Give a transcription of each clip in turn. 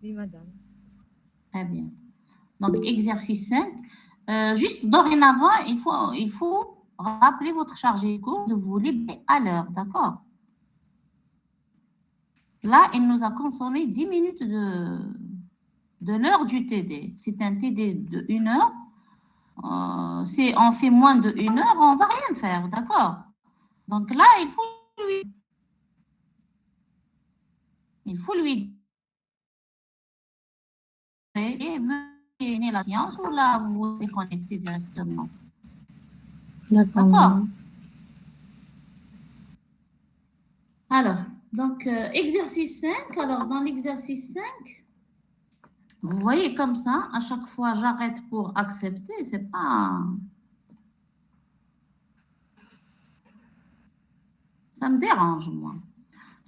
Oui, madame. Très bien. Donc, exercice 5. Juste dorénavant, il faut rappeler votre chargé de cours de vous libérer à l'heure, d'accord? Là, il nous a consommé 10 minutes de l'heure du TD. C'est un TD de 1 heure. Si on fait moins de 1 heure, on ne va rien faire, d'accord? Donc là, il faut lui dire et venir la science ou là, vous vous déconnectez directement. D'accord, D'accord? madame. Alors, donc, exercice 5. Alors, dans l'exercice 5, vous voyez comme ça, à chaque fois, j'arrête pour accepter. C'est pas... Ça me dérange, moi.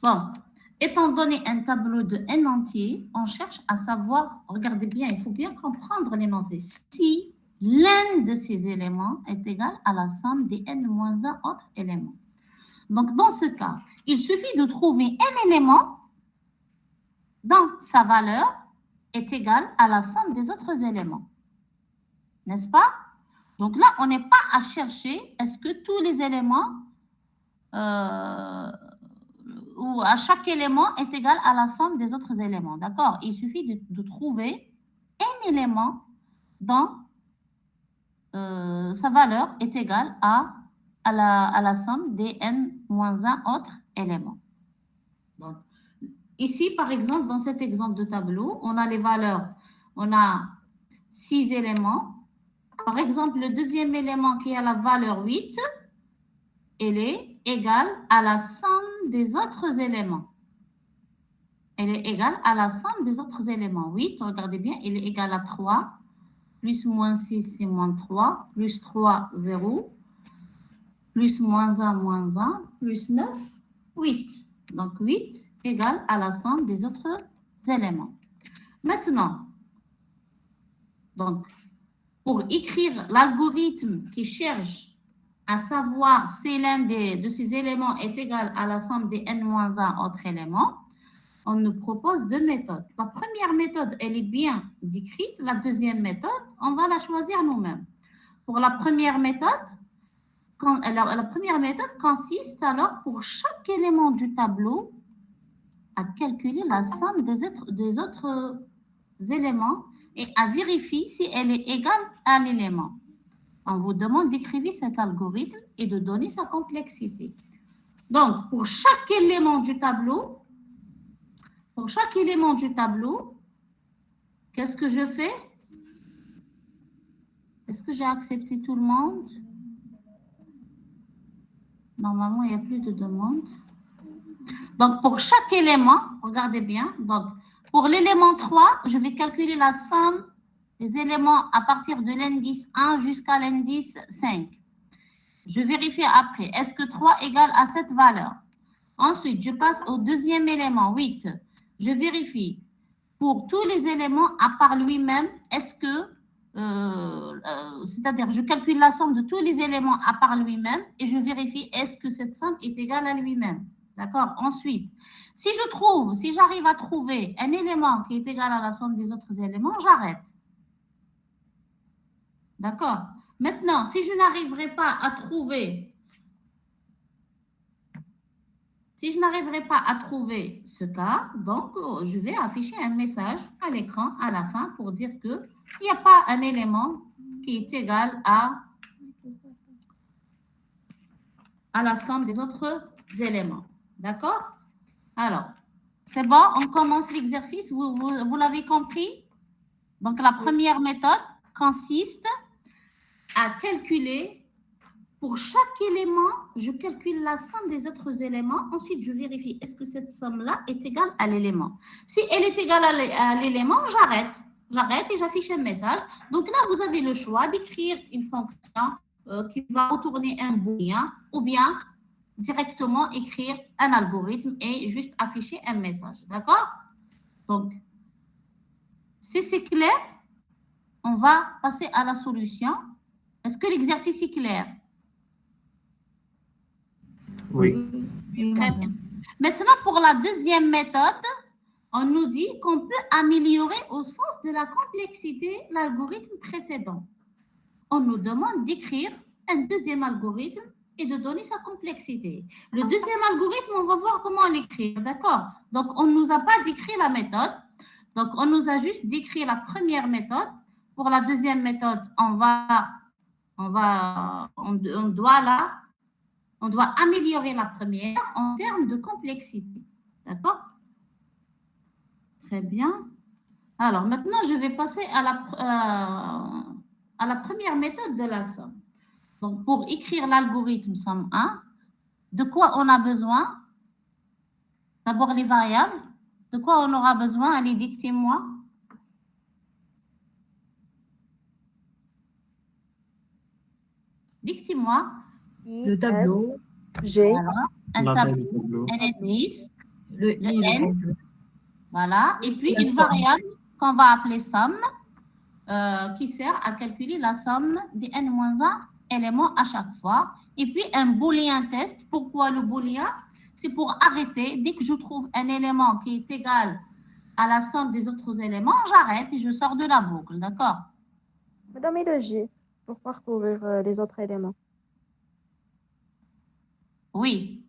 Bon, étant donné un tableau de n entier, on cherche à savoir, regardez bien, il faut bien comprendre l'énoncé. Si l'un de ces éléments est égal à la somme des n-1 autres éléments. Donc, dans ce cas, il suffit de trouver un élément dont sa valeur est égale à la somme des autres éléments. N'est-ce pas? Donc là, on n'est pas à chercher est-ce que tous les éléments ou à chaque élément est égal à la somme des autres éléments. D'accord? Il suffit de trouver un élément dont sa valeur est égale à la somme des n-1 autres éléments. Donc, ici, par exemple, dans cet exemple de tableau, on a les valeurs. On a 6 éléments. Par exemple, le deuxième élément qui a la valeur 8, elle est égale à la somme des autres éléments. Elle est égale à la somme des autres éléments. 8, regardez bien, elle est égale à 3. Plus moins 6, c'est moins 3. Plus 3, 0. Plus moins 1, moins 1. Plus 9, 8. Donc, 8 égale à la somme des autres éléments. Maintenant, donc, pour écrire l'algorithme qui cherche à savoir si l'un de ces éléments est égal à la somme des n-1 autres éléments, on nous propose 2 méthodes. La première méthode, elle est bien décrite. La deuxième méthode, on va la choisir nous-mêmes. Pour la première méthode, la première méthode consiste alors pour chaque élément du tableau à calculer la somme des autres éléments et à vérifier si elle est égale à l'élément. On vous demande d'écrire cet algorithme et de donner sa complexité. Donc, pour chaque élément du tableau, qu'est-ce que je fais? Est-ce que j'ai accepté tout le monde? Normalement, il n'y a plus de demande. Donc, pour chaque élément, regardez bien. Donc, pour l'élément 3, je vais calculer la somme des éléments à partir de l'indice 1 jusqu'à l'indice 5. Je vérifie après. Est-ce que 3 égale à cette valeur? Ensuite, je passe au deuxième élément, 8. Je vérifie pour tous les éléments à part lui-même, est-ce que, c'est-à-dire, je calcule la somme de tous les éléments à part lui-même et je vérifie est-ce que cette somme est égale à lui-même. D'accord? Ensuite, si j'arrive à trouver un élément qui est égal à la somme des autres éléments, j'arrête. D'accord? Maintenant, si je n'arriverai pas à trouver ce cas, donc je vais afficher un message à l'écran à la fin pour dire qu'il n'y a pas un élément qui est égal à la somme des autres éléments. D'accord? Alors, c'est bon, on commence l'exercice. Vous l'avez compris? Donc, la première méthode consiste à calculer. Pour chaque élément, je calcule la somme des autres éléments. Ensuite, je vérifie est-ce que cette somme-là est égale à l'élément. Si elle est égale à l'élément, j'arrête. J'arrête et j'affiche un message. Donc là, vous avez le choix d'écrire une fonction qui va retourner un booléen ou bien directement écrire un algorithme et juste afficher un message. D'accord? Donc, si c'est clair, on va passer à la solution. Est-ce que l'exercice est clair? Oui. Oui, Très bien. Maintenant, pour la deuxième méthode, On nous dit qu'on peut améliorer au sens de la complexité l'algorithme précédent. On nous demande d'écrire un deuxième algorithme et de donner sa complexité. Le deuxième algorithme, on va voir comment l'écrire, d'accord? Donc, on ne nous a pas décrit la méthode. Donc, on nous a juste décrit la première méthode. Pour la deuxième méthode, on doit améliorer la première en termes de complexité, d'accord? Très bien. Alors, maintenant, je vais passer à la première méthode de la somme. Donc, pour écrire l'algorithme somme 1, de quoi on a besoin? D'abord, les variables. De quoi on aura besoin? Allez, dictez-moi. Dictez-moi. Le tableau. G. Voilà. Un tableau. NN10. Le I et le N. compteur. Voilà. Et puis, La une somme. variable qu'on va appeler somme, qui sert à calculer la somme des n-1 éléments à chaque fois. Et puis, un booléen test. Pourquoi le booléen? C'est pour arrêter. Dès que je trouve un élément qui est égal à la somme des autres éléments, j'arrête et je sors de la boucle. D'accord? Madame, et le J pour parcourir les autres éléments. Oui.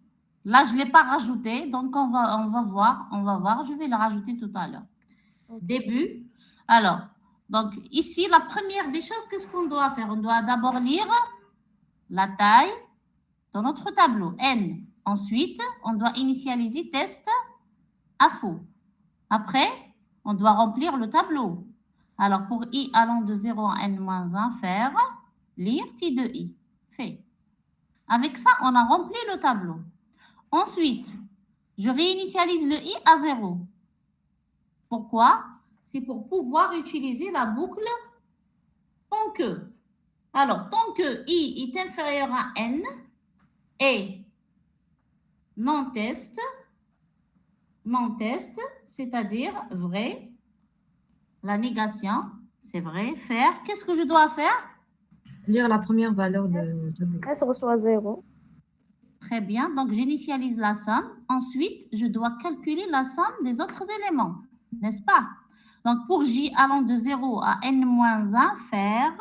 Là, je ne l'ai pas rajouté. Donc, on va voir. Je vais le rajouter tout à l'heure. Ok. Début. Alors, donc ici, la première des choses, qu'est-ce qu'on doit faire? On doit d'abord lire la taille dans notre tableau, n. Ensuite, on doit initialiser test à faux. Après, on doit remplir le tableau. Alors, pour i allant de 0 à n-1, faire lire t de i. Fait. Avec ça, on a rempli le tableau. Ensuite, je réinitialise le i à 0. Pourquoi? C'est pour pouvoir utiliser la boucle tant que. Alors, tant que i est inférieur à n et non test, c'est-à-dire vrai, la négation, c'est vrai, faire. Qu'est-ce que je dois faire? Lire la première valeur de S reçoit 0. Très bien, donc j'initialise la somme. Ensuite, je dois calculer la somme des autres éléments, n'est-ce pas? Donc, pour j allant de 0 à n-1, faire.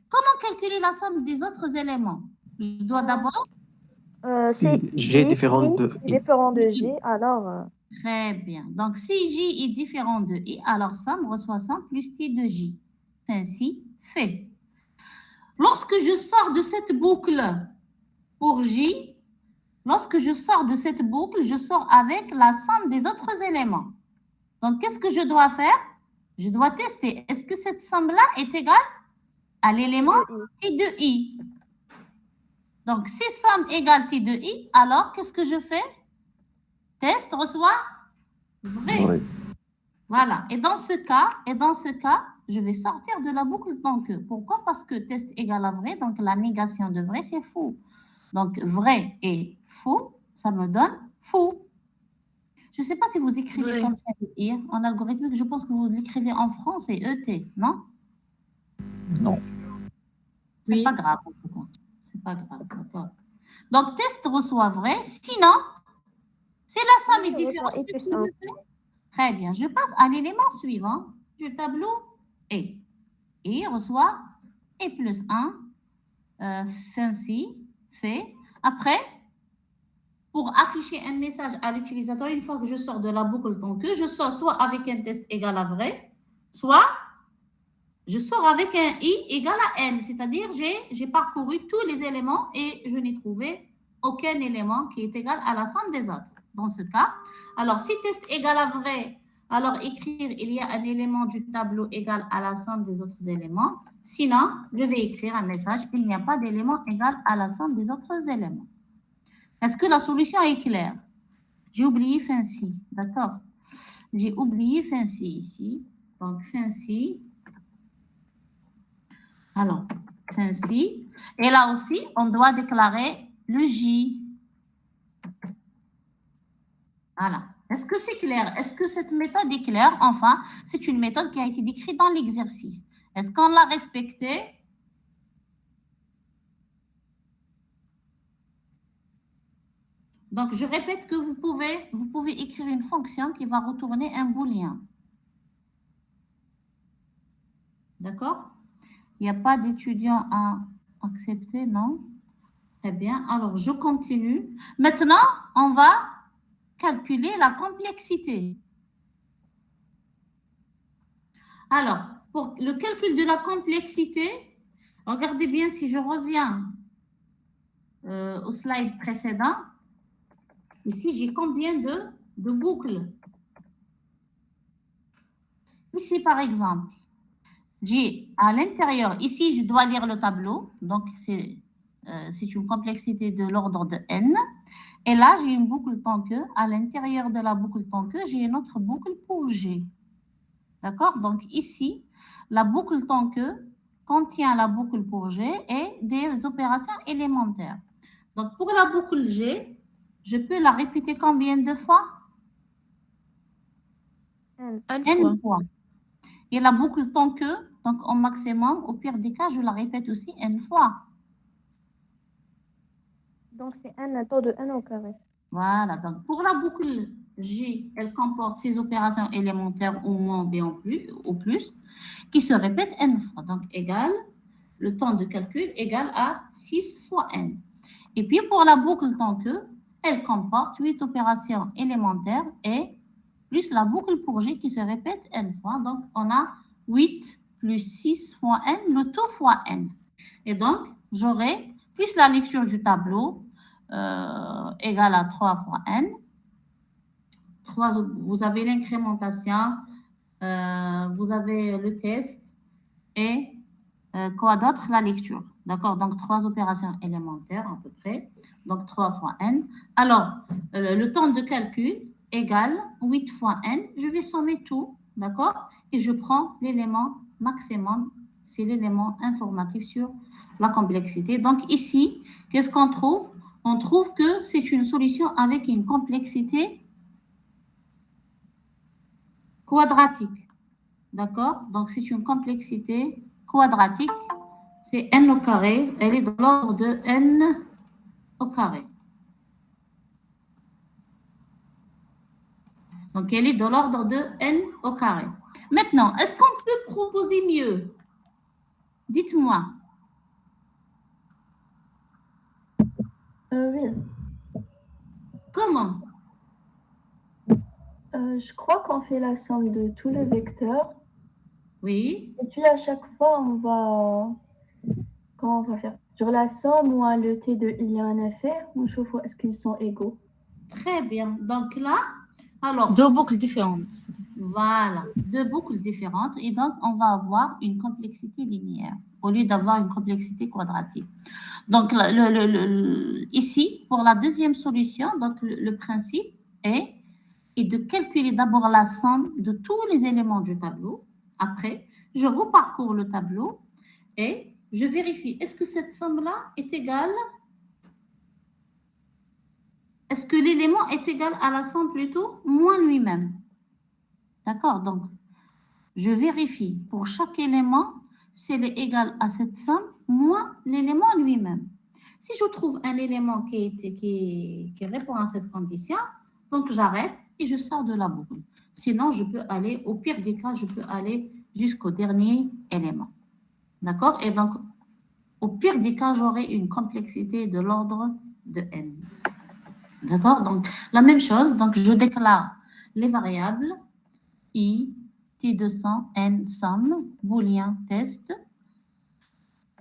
Comment calculer la somme des autres éléments? Je dois d'abord... Si C'est G est différent de est I. différent de J, alors Très bien. Donc, si j est différent de i, alors somme reçoit 100 plus t de j. Ainsi fait. Lorsque je sors de cette boucle pour j, lorsque je sors de cette boucle, je sors avec la somme des autres éléments. Donc, qu'est-ce que je dois faire? Je dois tester. Est-ce que cette somme-là est égale à l'élément t de i? Donc, si somme égale t de i, alors qu'est-ce que je fais? Test reçoit vrai. Oui. Voilà. Et dans ce cas, je vais sortir de la boucle tant que. Pourquoi? Parce que test égale à vrai, donc la négation de vrai, c'est faux. Donc, vrai et faux, ça me donne faux. Je ne sais pas si vous écrivez Oui. comme ça hier, en algorithmique, je pense que vous l'écrivez en France et ET, non? Non. C'est Oui. pas grave, en tout cas. C'est pas grave, d'accord. Donc, test reçoit vrai. Sinon, si la somme est différente, reçoit I qu'est-ce plus que 1. je fais? Très bien. Je passe à l'élément suivant du tableau et. Et reçoit et plus 1, fancy, fait. Après, pour afficher un message à l'utilisateur, une fois que je sors de la boucle tant que, je sors soit avec un test égal à vrai, soit je sors avec un i égal à n, c'est-à-dire j'ai parcouru tous les éléments et je n'ai trouvé aucun élément qui est égal à la somme des autres. Dans ce cas, alors si test égal à vrai, alors écrire il y a un élément du tableau égal à la somme des autres éléments. Sinon, je vais écrire un message, il n'y a pas d'élément égal à la somme des autres éléments. Est-ce que la solution est claire? J'ai oublié fancy, d'accord? J'ai oublié fancy ici. Donc, fancy. Alors, fancy. Et là aussi, on doit déclarer le J. Voilà. Est-ce que c'est clair? Est-ce que cette méthode est claire? Enfin, c'est une méthode qui a été décrite dans l'exercice. Est-ce qu'on l'a respectée? Donc, je répète que vous pouvez écrire une fonction qui va retourner un booléen. D'accord? Il n'y a pas d'étudiant à accepter, non? Très bien. Alors, je continue. Maintenant, on va calculer la complexité. Alors, pour le calcul de la complexité, regardez bien si je reviens au slide précédent. Ici, j'ai combien de boucles? Ici, par exemple, j'ai à l'intérieur, ici, je dois lire le tableau. Donc, c'est une complexité de l'ordre de n. Et là, j'ai une boucle tant que. À l'intérieur de la boucle tant que, j'ai une autre boucle pour g. D'accord? Donc, ici, la boucle tant que contient la boucle pour g et des opérations élémentaires. Donc, pour la boucle g, je peux la répéter combien de fois? N fois. Et la boucle tant que, donc au maximum, au pire des cas, je la répète aussi n fois. Donc, c'est un taux de n au carré. Voilà. Donc, pour la boucle J, elle comporte ces opérations élémentaires au moins b au plus, qui se répètent n fois. Donc, égale, le temps de calcul égale à 6 fois n. Et puis, pour la boucle tant que, elle comporte 8 opérations élémentaires et plus la boucle pour G qui se répète n fois. Donc, on a 8 plus 6 fois n, le tout fois n. Et donc, j'aurai plus la lecture du tableau égale à 3 fois n. Vous avez l'incrémentation, vous avez le test et quoi d'autre? La lecture. D'accord? Donc, 3 opérations élémentaires à peu près. Donc, 3 fois n. Alors, le temps de calcul égale 8 fois n. Je vais sommer tout. D'accord? Et je prends l'élément maximum. C'est l'élément informatif sur la complexité. Donc, ici, qu'est-ce qu'on trouve? On trouve que c'est une solution avec une complexité quadratique. D'accord? Donc, c'est une complexité quadratique. C'est n au carré. Elle est de l'ordre de n au carré. Donc, elle est de l'ordre de n au carré. Maintenant, est-ce qu'on peut proposer mieux? Dites-moi. Oui. Comment? Je crois qu'on fait la somme de tous les vecteurs. Oui. Et puis à chaque fois, on va... Comment on va faire? Sur la somme ou le t de i et un FR, on chauffe, est-ce qu'ils sont égaux? Très bien. Donc là, alors... Deux boucles différentes. Voilà, 2 boucles différentes. Et donc, on va avoir une complexité linéaire au lieu d'avoir une complexité quadratique. Donc, ici, pour la deuxième solution, donc le principe est de calculer d'abord la somme de tous les éléments du tableau. Après, je reparcours le tableau et je vérifie, est-ce que cette somme-là est égale? Est-ce que l'élément est égal à la somme plutôt moins lui-même? D'accord? Donc, je vérifie pour chaque élément si elle est égale à cette somme moins l'élément lui-même. Si je trouve un élément qui répond à cette condition, donc j'arrête et je sors de la boucle. Sinon, je peux aller, au pire des cas, je peux aller jusqu'au dernier élément. D'accord? Et donc, au pire des cas, j'aurai une complexité de l'ordre de n. D'accord? Donc, la même chose. Donc, je déclare les variables i, t200, n, somme, booléen, test.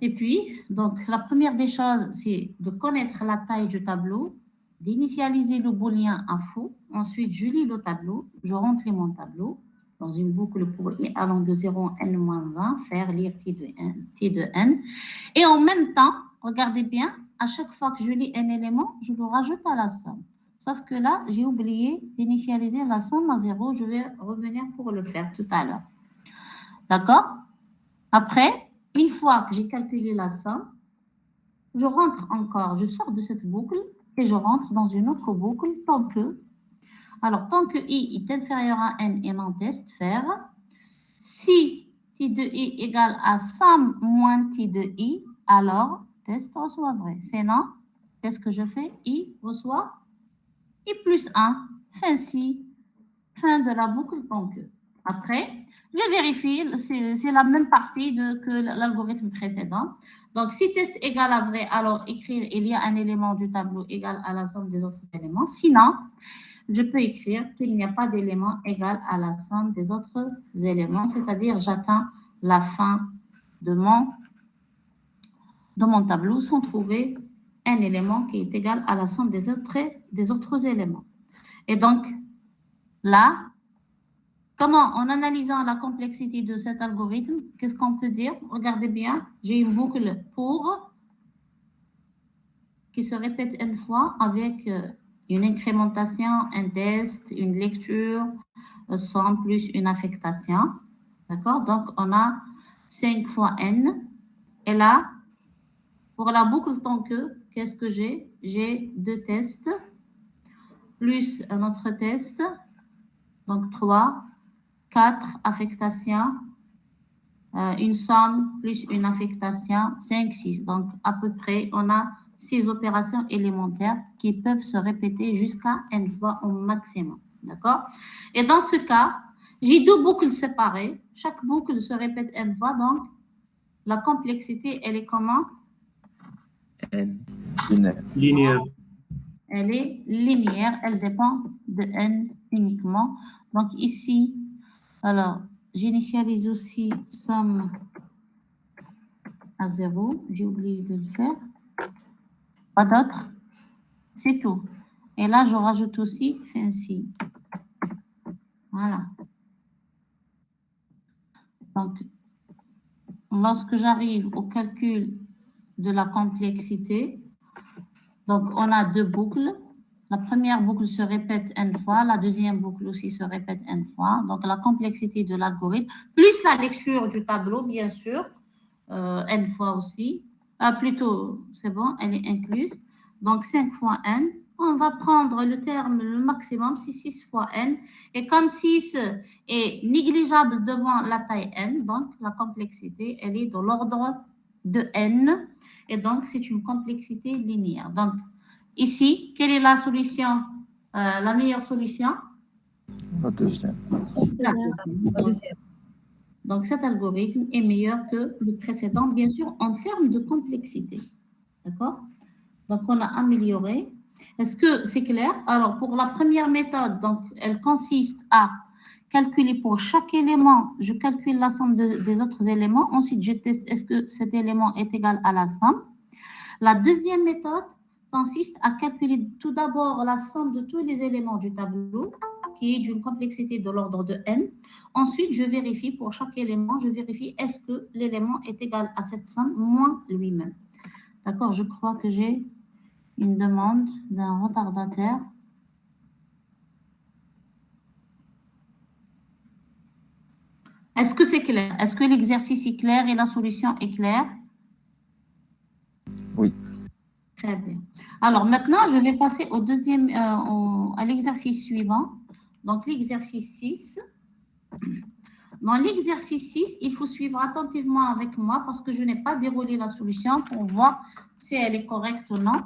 Et puis, donc, la première des choses, c'est de connaître la taille du tableau, d'initialiser le booléen à faux. Ensuite, je lis le tableau, je remplis mon tableau dans une boucle pour i allant de 0 à n-1, faire lire t de n. Et en même temps, regardez bien, à chaque fois que je lis un élément, je le rajoute à la somme. Sauf que là, j'ai oublié d'initialiser la somme à 0. Je vais revenir pour le faire tout à l'heure. D'accord? Après, une fois que j'ai calculé la somme, je rentre encore, je sors de cette boucle et je rentre dans une autre boucle tant que, alors tant que i est inférieur à n et non test, faire si t de i égale à somme moins t de i, alors test reçoit vrai. Sinon, qu'est-ce que je fais? I reçoit et plus 1, fin ci, fin de la boucle tant que. Après, je vérifie, c'est la même partie que l'algorithme précédent. Donc, si test égale à vrai, alors écrire il y a un élément du tableau égal à la somme des autres éléments. Sinon, je peux écrire qu'il n'y a pas d'élément égal à la somme des autres éléments, c'est-à-dire j'atteins la fin de mon tableau sans trouver un élément qui est égal à la somme des autres éléments. Et donc, là, comment, en analysant la complexité de cet algorithme, qu'est-ce qu'on peut dire? Regardez bien, j'ai une boucle pour qui se répète une fois avec une incrémentation, un test, une lecture, somme plus une affectation. D'accord? Donc, on a 5 fois n. Et là, pour la boucle tant que, qu'est-ce que j'ai? J'ai 2 tests, plus un autre test, donc 3, 4 affectations, une somme plus une affectation, 5, 6. Donc, à peu près, on a 6 opérations élémentaires qui peuvent se répéter jusqu'à n fois au maximum. D'accord? Et dans ce cas, j'ai 2 boucles séparées. Chaque boucle se répète n fois. Donc, la complexité, elle est comment? N. Linéaire. Elle est linéaire. Elle dépend de n uniquement. Donc, ici, alors, j'initialise aussi somme à 0. J'ai oublié de le faire. Pas d'autre. C'est tout. Et là, je rajoute aussi fin ci. Voilà. Donc, lorsque j'arrive au calcul de la complexité, donc on a 2 boucles. La première boucle se répète n fois, la deuxième boucle aussi se répète n fois. Donc, la complexité de l'algorithme, plus la lecture du tableau, bien sûr, n fois aussi. Plutôt, c'est bon, elle est incluse. Donc, 5 fois n. On va prendre le terme, le maximum, c'est 6 fois n. Et comme 6 est négligeable devant la taille n, donc la complexité, elle est de l'ordre de n. Et donc, c'est une complexité linéaire. Donc, ici, quelle est la solution, la meilleure solution? La deuxième. La deuxième. Donc, cet algorithme est meilleur que le précédent, bien sûr, en termes de complexité. D'accord? Donc, on a amélioré. Est-ce que c'est clair? Alors, pour la première méthode, donc, elle consiste à calculer pour chaque élément, je calcule la somme des autres éléments. Ensuite, je teste est-ce que cet élément est égal à la somme. La deuxième méthode consiste à calculer tout d'abord la somme de tous les éléments du tableau, qui est d'une complexité de l'ordre de n. Ensuite, je vérifie pour chaque élément, je vérifie est-ce que l'élément est égal à cette somme moins lui-même. D'accord, je crois que j'ai une demande d'un retardataire. Est-ce que c'est clair? Est-ce que l'exercice est clair et la solution est claire? Oui. Très bien. Alors maintenant, je vais passer au deuxième, à l'exercice suivant. Donc l'exercice 6. Dans l'exercice 6, il faut suivre attentivement avec moi parce que je n'ai pas déroulé la solution pour voir si elle est correcte ou non.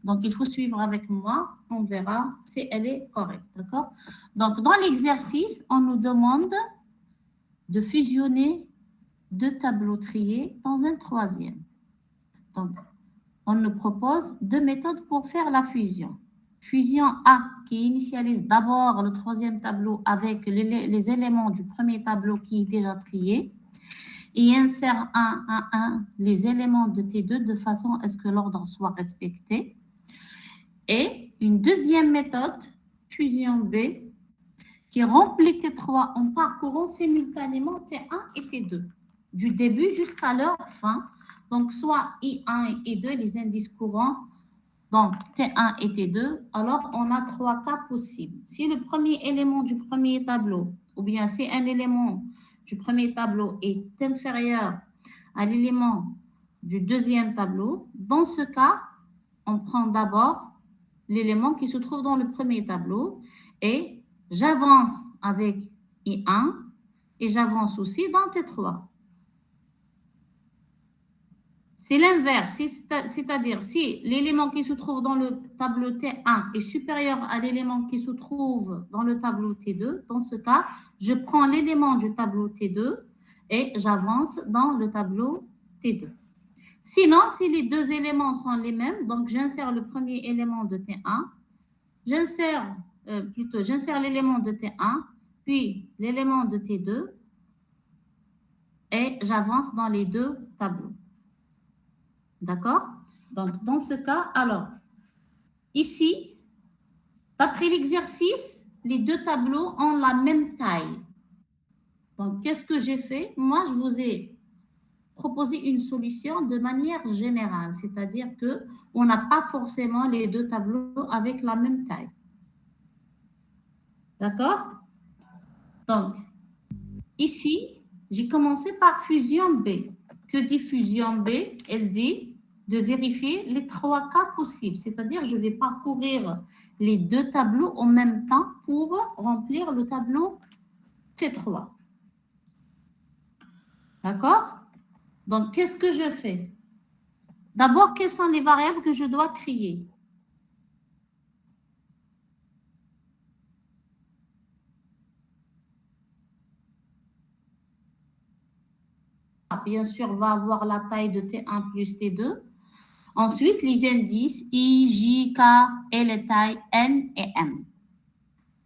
Donc, il faut suivre avec moi. On verra si elle est correcte. D'accord? Donc, dans l'exercice, on nous demande de fusionner 2 tableaux triés dans un troisième. Donc, on nous propose 2 méthodes pour faire la fusion. Fusion A, qui initialise d'abord le troisième tableau avec les éléments du premier tableau qui est déjà trié et insère 1 à 1 les éléments de T2 de façon à ce que l'ordre soit respecté. Et une deuxième méthode, fusion B, qui remplit T3 en parcourant simultanément T1 et T2, du début jusqu'à leur fin. Donc, soit I1 et I2, les indices courants, donc T1 et T2, alors on a 3 cas possibles. Si le premier élément du premier tableau, ou bien si un élément du premier tableau est inférieur à l'élément du deuxième tableau, dans ce cas, on prend d'abord l'élément qui se trouve dans le premier tableau et j'avance avec I1 et j'avance aussi dans T3. C'est l'inverse, c'est-à-dire si l'élément qui se trouve dans le tableau T1 est supérieur à l'élément qui se trouve dans le tableau T2, dans ce cas, je prends l'élément du tableau T2 et j'avance dans le tableau T2. Sinon, si les deux éléments sont les mêmes, donc j'insère le premier élément de T1, j'insère l'élément de T1, puis l'élément de T2, et j'avance dans les deux tableaux. D'accord? Donc, dans ce cas, alors, ici, d'après l'exercice, les deux tableaux ont la même taille. Donc, qu'est-ce que j'ai fait? Moi, je vous ai proposé une solution de manière générale, c'est-à-dire qu'on n'a pas forcément les deux tableaux avec la même taille. D'accord? Donc, ici, j'ai commencé par fusion B. Que dit fusion B? Elle dit de vérifier les 3 cas possibles, c'est-à-dire je vais parcourir les deux tableaux en même temps pour remplir le tableau T3. D'accord? Donc, qu'est-ce que je fais? D'abord, quelles sont les variables que je dois créer? Bien sûr, on va avoir la taille de T1 plus T2. Ensuite, les indices I, J, K et les tailles N et M.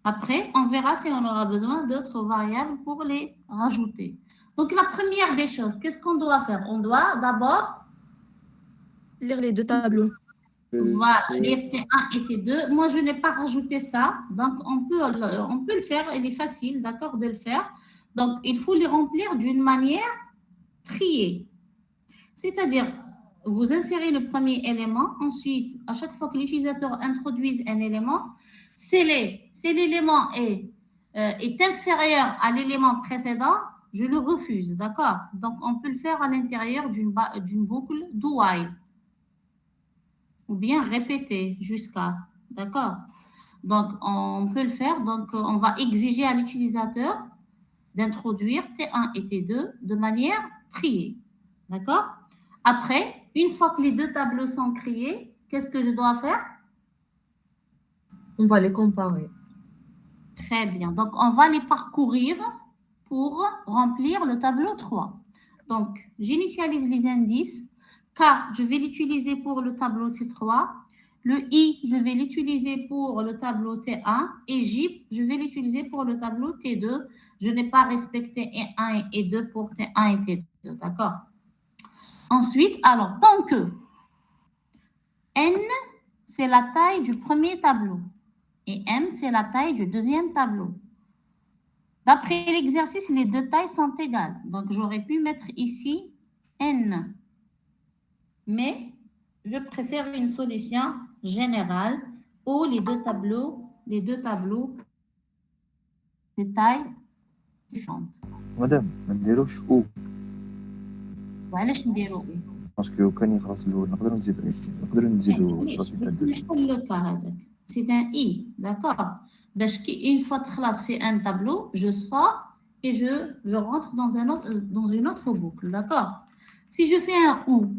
Après, on verra si on aura besoin d'autres variables pour les rajouter. Donc, la première des choses, qu'est-ce qu'on doit faire? On doit d'abord Lire les deux tableaux. voilà, lire T1 et T2. Moi, je n'ai pas rajouté ça. Donc, on peut le faire. Il est facile, d'accord, de le faire. Donc, il faut les remplir d'une manière triée. C'est-à-dire, vous insérez le premier élément. Ensuite, à chaque fois que l'utilisateur introduise un élément, si l'élément est inférieur à l'élément précédent, je le refuse, d'accord? Donc, on peut le faire à l'intérieur d'une boucle do while. Ou bien répéter jusqu'à, d'accord? Donc, on peut le faire. Donc, on va exiger à l'utilisateur d'introduire T1 et T2 de manière triée, d'accord? Après, une fois que les deux tableaux sont créés, qu'est-ce que je dois faire? On va les comparer. Très bien. Donc, on va les parcourir pour remplir le tableau 3. Donc, j'initialise les indices. K, je vais l'utiliser pour le tableau T3. Le I, je vais l'utiliser pour le tableau T1. Et J, je vais l'utiliser pour le tableau T2. Je n'ai pas respecté E1 et E2 pour T1 et T2. D'accord? Ensuite, alors, tant que N, c'est la taille du premier tableau. Et M, c'est la taille du deuxième tableau. D'après l'exercice, les deux tailles sont égales. Donc, j'aurais pu mettre ici N. Mais je préfère une solution générale où les deux tableaux, des tailles différentes. Madame, ما نديروش او وعلاش نديرو باسكو كان يخلص الاول نقدروا نزيدوا الريزلت الدوزيام. C'est un I, d'accord? Parce qu'une fois que fait un tableau, je sors et je rentre dans une autre boucle, d'accord? Si je fais un OU,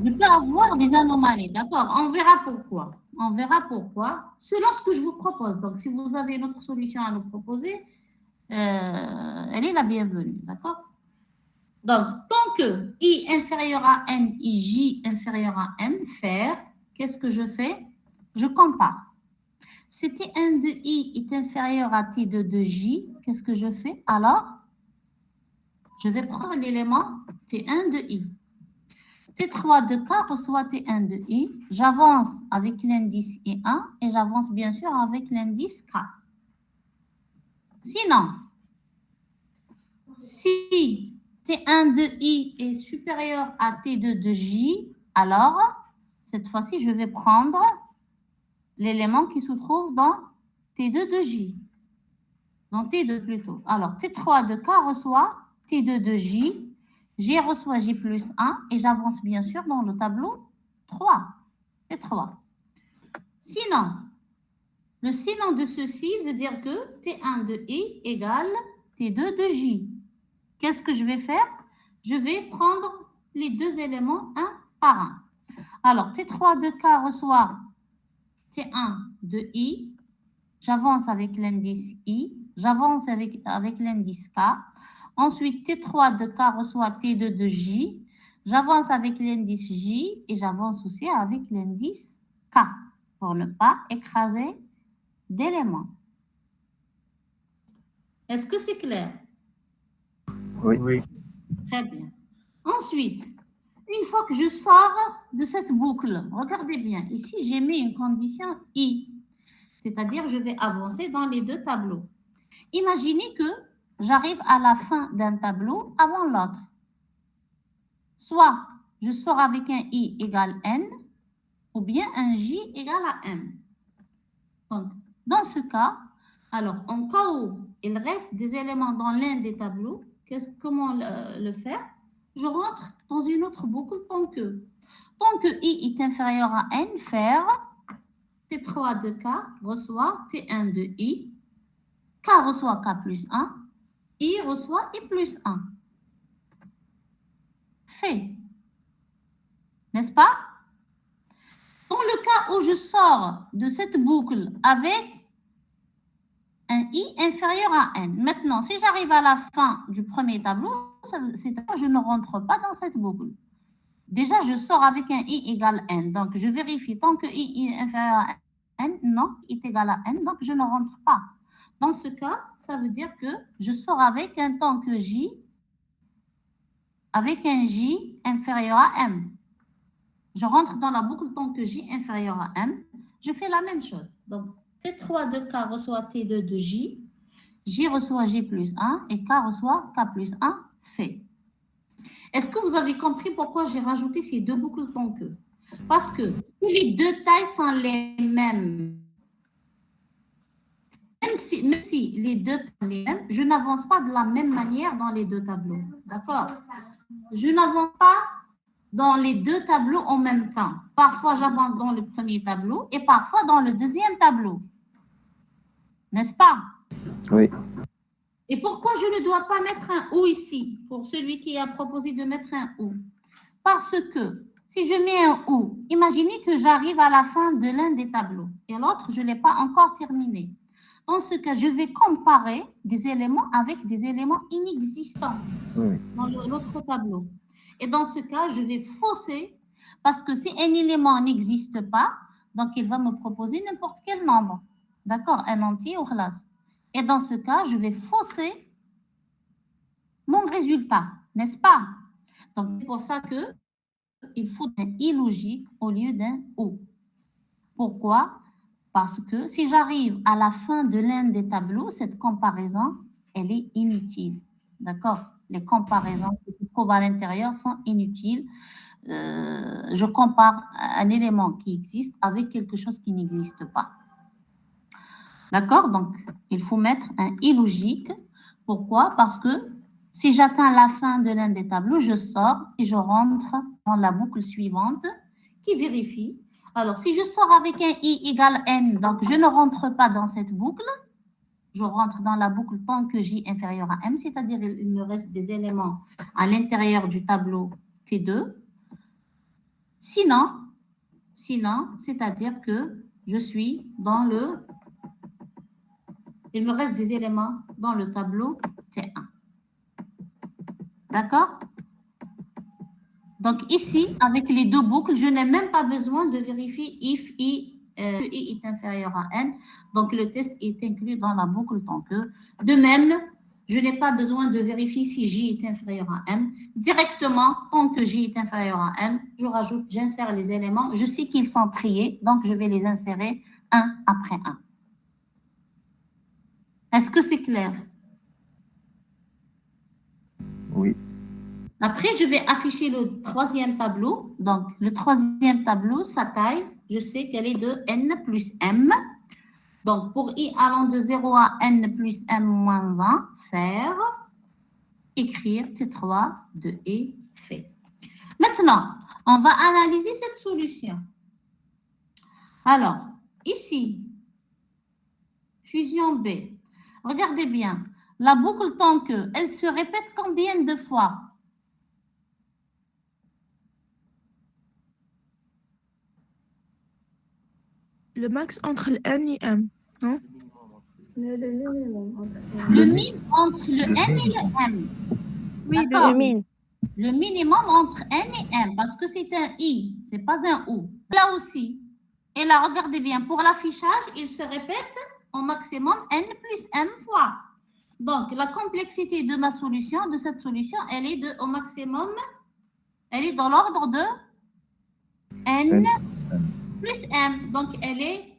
je peux avoir des anomalies, d'accord? On verra pourquoi. On verra pourquoi, selon ce que je vous propose. Donc, si vous avez une autre solution à nous proposer, elle est la bienvenue, d'accord? Donc, tant que I inférieur à N et J inférieur à M, faire, qu'est-ce que je fais? Je compare. Si T1 de I est inférieur à T2 de J, qu'est-ce que je fais? Alors, je vais prendre l'élément T1 de I. T3 de K reçoit T1 de I. J'avance avec l'indice I1 et j'avance bien sûr avec l'indice K. Sinon, si T1 de I est supérieur à T2 de J, alors, cette fois-ci, je vais prendre l'élément qui se trouve dans T2 de J. Dans T2 plutôt. Alors, T3 de K reçoit T2 de J. J reçoit J plus 1 et j'avance bien sûr dans le tableau 3. T3. Sinon, le sinon de ceci veut dire que T1 de I égale T2 de J. Qu'est-ce que je vais faire? Je vais prendre les deux éléments un par un. Alors, T3 de K reçoit T1 de I. J'avance avec l'indice I. J'avance avec l'indice K. Ensuite, T3 de K reçoit T2 de J. J'avance avec l'indice J et j'avance aussi avec l'indice K pour ne pas écraser d'éléments. Est-ce que c'est clair? Oui. Très bien. Ensuite, une fois que je sors de cette boucle, regardez bien, ici j'ai mis une condition I, c'est-à-dire je vais avancer dans les deux tableaux. Imaginez que j'arrive à la fin d'un tableau avant l'autre. Soit je sors avec un I égale N, ou bien un J égale à M. Donc, dans ce cas, alors en cas où il reste des éléments dans l'un des tableaux, comment le faire? Je rentre dans une autre boucle tant que I est inférieur à N, faire T3 de K reçoit T1 de I, K reçoit K plus 1, I reçoit I plus 1. Fait. N'est-ce pas? Dans le cas où je sors de cette boucle avec un I inférieur à N. Maintenant, si j'arrive à la fin du premier tableau, c'est-à-dire que je ne rentre pas dans cette boucle. Déjà, je sors avec un I égale N. Donc, je vérifie tant que I est inférieur à N, non, I est égal à N, donc je ne rentre pas. Dans ce cas, ça veut dire que je sors avec un tant que J, avec un J inférieur à M. Je rentre dans la boucle tant que J inférieur à M. Je fais la même chose. Donc, T3 de K reçoit T2 de J. J reçoit J plus 1 et K reçoit K plus 1. Fait. Est-ce que vous avez compris pourquoi j'ai rajouté ces deux boucles tant que? Parce que si les deux tailles sont les mêmes, même si les deux sont les mêmes, je n'avance pas de la même manière dans les deux tableaux. D'accord? Je n'avance pas dans les deux tableaux en même temps. Parfois, j'avance dans le premier tableau et parfois dans le deuxième tableau. N'est-ce pas? Oui. Et pourquoi je ne dois pas mettre un ou ici, pour celui qui a proposé de mettre un ou? Parce que si je mets un ou, imaginez que j'arrive à la fin de l'un des tableaux et l'autre, je ne l'ai pas encore terminé. Dans ce cas, je vais comparer des éléments avec des éléments inexistants dans l'autre tableau. Et dans ce cas, je vais fausser parce que si un élément n'existe pas, donc il va me proposer n'importe quel nombre. D'accord? Un entier ou classe. Et dans ce cas, je vais fausser mon résultat, n'est-ce pas? Donc, c'est pour ça qu'il faut un I logique au lieu d'un OU. Pourquoi? Parce que si j'arrive à la fin de l'un des tableaux, cette comparaison, elle est inutile. D'accord? Les comparaisons qui se trouvent à l'intérieur sont inutiles. Je compare un élément qui existe avec quelque chose qui n'existe pas. D'accord? Donc, il faut mettre un I logique. Pourquoi? Parce que si j'atteins la fin de l'un des tableaux, je sors et je rentre dans la boucle suivante qui vérifie. Alors, si je sors avec un I égale N, donc je ne rentre pas dans cette boucle. Je rentre dans la boucle tant que J inférieur à M, c'est-à-dire il me reste des éléments à l'intérieur du tableau T2. Sinon, c'est-à-dire que je suis dans le... Il me reste des éléments dans le tableau T1. D'accord? Donc ici, avec les deux boucles, je n'ai même pas besoin de vérifier if I est inférieur à N. Donc le test est inclus dans la boucle tant que. De même, je n'ai pas besoin de vérifier si J est inférieur à M. Directement, tant que J est inférieur à M, je rajoute, j'insère les éléments. Je sais qu'ils sont triés, donc je vais les insérer un après un. Est-ce que c'est clair? Oui. Après, je vais afficher le troisième tableau. Donc, le troisième tableau, sa taille, je sais qu'elle est de N plus M. Donc, pour I allant de 0 à N plus M moins 1, faire, écrire T3 de E fait. Maintenant, on va analyser cette solution. Alors, ici, fusion B. Regardez bien, la boucle tant que, elle se répète combien de fois? Le max entre le N et M, non? Le minimum entre Le min entre le N et le M. Oui, D'accord. le min. Le minimum entre N et M, parce que c'est un I, c'est pas un OU. Là aussi. Et là, regardez bien, pour l'affichage, il se répète au maximum N plus M fois. Donc, la complexité de ma solution, de cette solution, elle est au maximum, elle est dans l'ordre de N plus M. Donc, elle est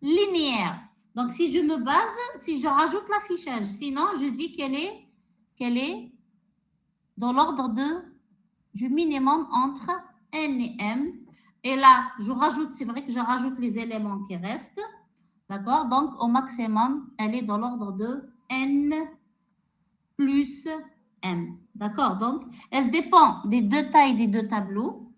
linéaire. Donc, si je me base, si je rajoute l'affichage, sinon, je dis qu'elle est dans l'ordre du minimum entre N et M. Et là, je rajoute, c'est vrai que je rajoute les éléments qui restent. D'accord? Donc, au maximum, elle est dans l'ordre de N plus M. D'accord? Donc, elle dépend des deux tailles des deux tableaux.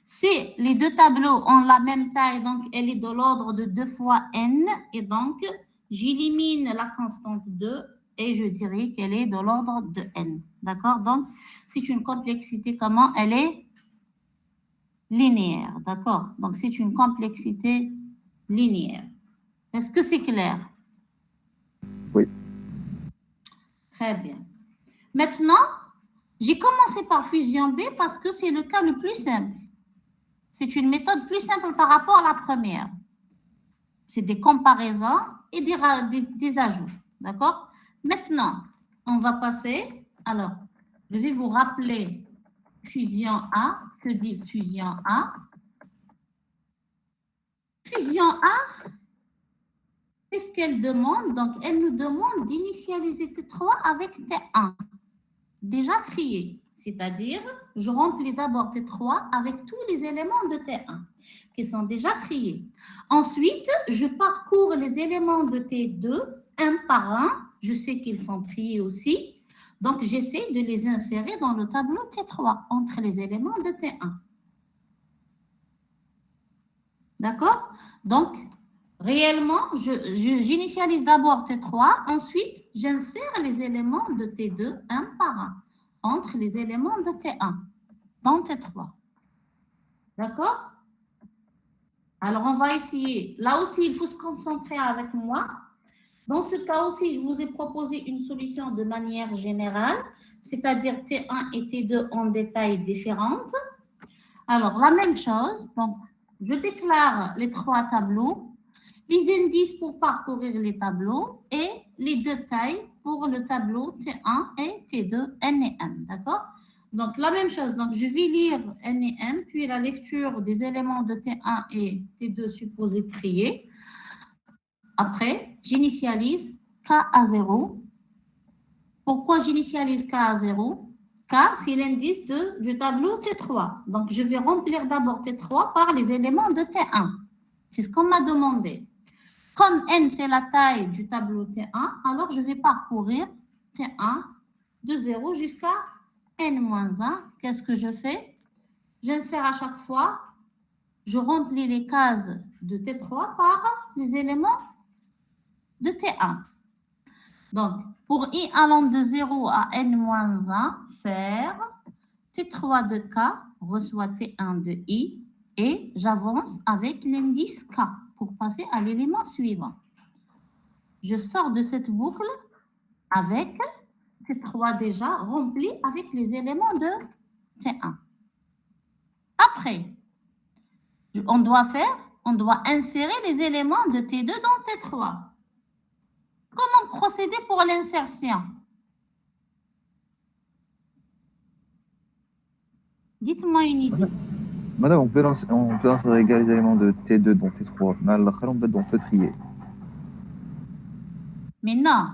Si les deux tableaux ont la même taille, donc elle est de l'ordre de 2 fois N. Et donc, j'élimine la constante 2 et je dirais qu'elle est de l'ordre de N. D'accord? Donc, c'est une complexité, comment elle est? Linéaire. D'accord? Donc, c'est une complexité linéaire. Est-ce que c'est clair? Oui. Très bien. Maintenant, j'ai commencé par fusion B parce que c'est le cas le plus simple. C'est une méthode plus simple par rapport à la première. C'est des comparaisons et des ajouts. D'accord? Maintenant, on va passer. Alors, je vais vous rappeler fusion A. Que dit fusion A? Fusion A, qu'est-ce qu'elle demande? Donc, elle nous demande d'initialiser T3 avec T1. Déjà trié. C'est-à-dire, je remplis d'abord T3 avec tous les éléments de T1 qui sont déjà triés. Ensuite, je parcours les éléments de T2 un par un. Je sais qu'ils sont triés aussi. Donc, j'essaie de les insérer dans le tableau T3 entre les éléments de T1. D'accord? Donc, réellement, j'initialise d'abord T3. Ensuite, j'insère les éléments de T2 un par un entre les éléments de T1 dans T3. D'accord? Alors, on va essayer. Là aussi, il faut se concentrer avec moi. Dans ce cas aussi, je vous ai proposé une solution de manière générale, c'est-à-dire T1 et T2 en détails différentes. Alors, la même chose. Donc, je déclare les trois tableaux, les indices pour parcourir les tableaux et les deux tailles pour le tableau T1 et T2, N et M. D'accord? Donc, la même chose. Donc, je vais lire N et M, puis la lecture des éléments de T1 et T2 supposés triés. Après, j'initialise K à 0. Pourquoi j'initialise K à 0? K, c'est l'indice du tableau T3. Donc, je vais remplir d'abord T3 par les éléments de T1. C'est ce qu'on m'a demandé. Comme N, c'est la taille du tableau T1, alors je vais parcourir T1 de 0 jusqu'à N-1. Qu'est-ce que je fais? J'insère à chaque fois, je remplis les cases de T3 par les éléments de T1. Donc, pour I allant de 0 à N-1, faire T3 de K reçoit T1 de I et j'avance avec l'indice K pour passer à l'élément suivant. Je sors de cette boucle avec T3 déjà rempli avec les éléments de T1. Après, on doit insérer les éléments de T2 dans T3. Comment procéder pour l'insertion? Dites-moi une idée. Madame, on peut insérer les éléments de T2 dans T3, mais à l'autre, on peut trier. Mais non.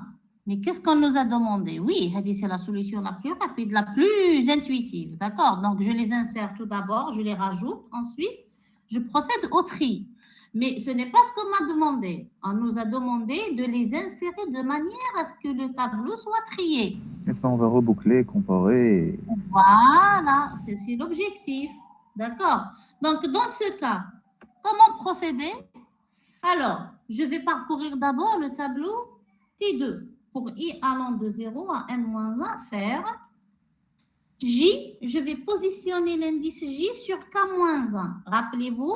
Mais qu'est-ce qu'on nous a demandé? Oui, c'est la solution la plus rapide, la plus intuitive. D'accord? Donc, je les insère tout d'abord, je les rajoute. Ensuite, je procède au tri. Mais ce n'est pas ce qu'on m'a demandé. On nous a demandé de les insérer de manière à ce que le tableau soit trié. Est-ce qu'on va reboucler, comparer? Voilà, c'est l'objectif. D'accord? Donc, dans ce cas, comment procéder? Alors, je vais parcourir d'abord le tableau T2. Pour I allant de 0 à N-1, faire J, je vais positionner l'indice J sur K-1. Rappelez-vous,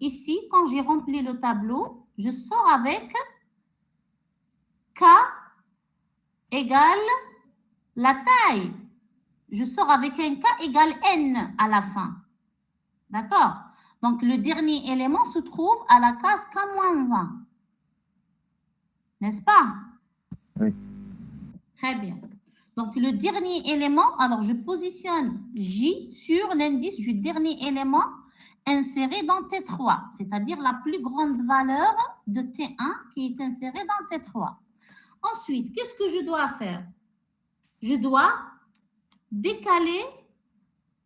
ici, quand j'ai rempli le tableau, je sors avec K égale la taille. Je sors avec un K égale N à la fin. D'accord? Donc, le dernier élément se trouve à la case K-1. N'est-ce pas? Oui. Très bien. Donc, le dernier élément, alors je positionne J sur l'indice du dernier élément inséré dans T3, c'est-à-dire la plus grande valeur de T1 qui est insérée dans T3. Ensuite, qu'est-ce que je dois faire? Je dois décaler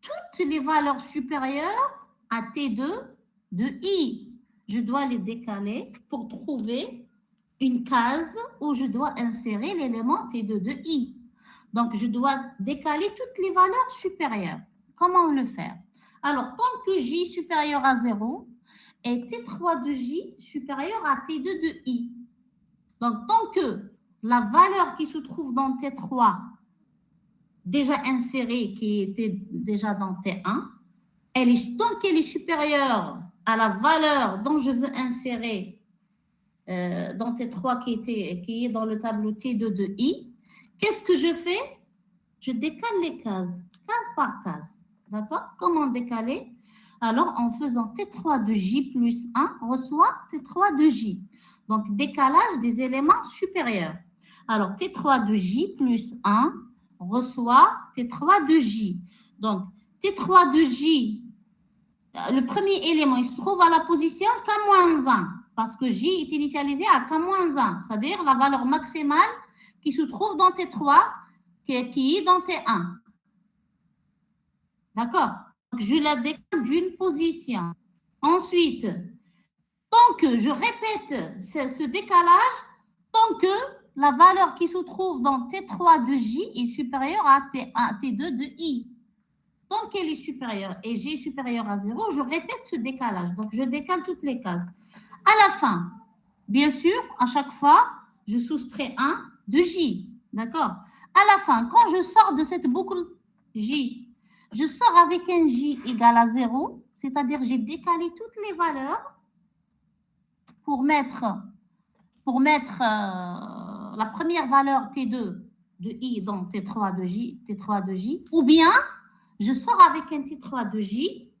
toutes les valeurs supérieures à T2 de I. Je dois les décaler pour trouver une case où je dois insérer l'élément T2 de I. Donc, je dois décaler toutes les valeurs supérieures. Comment le faire? Alors, tant que J supérieur à 0 et T3 de J supérieur à T2 de I. Donc, tant que la valeur qui se trouve dans T3 déjà insérée, qui était déjà dans T1, tant qu'elle est supérieure à la valeur dont je veux insérer dans T3 qui est dans le tableau T2 de I, qu'est-ce que je fais? Je décale les cases, case par case. D'accord? Comment décaler? Alors, en faisant T3 de J plus 1, reçoit T3 de J. Donc, décalage des éléments supérieurs. Alors, T3 de J plus 1 reçoit T3 de J. Donc, T3 de J, le premier élément, il se trouve à la position K-1, parce que J est initialisé à K-1, c'est-à-dire la valeur maximale qui se trouve dans T3, qui est dans T1. D'accord? Je la décale d'une position. Ensuite, tant que je répète ce décalage, tant que la valeur qui se trouve dans T3 de J est supérieure à T2 de I. Tant qu'elle est supérieure et J est supérieur à 0, je répète ce décalage. Donc, je décale toutes les cases. À la fin, bien sûr, à chaque fois, je soustrais 1 de J. D'accord? À la fin, quand je sors de cette boucle J, je sors avec un J égal à 0, c'est-à-dire j'ai décalé toutes les valeurs pour mettre la première valeur T2 de I dans T3 de J, ou bien je sors avec un T3 de J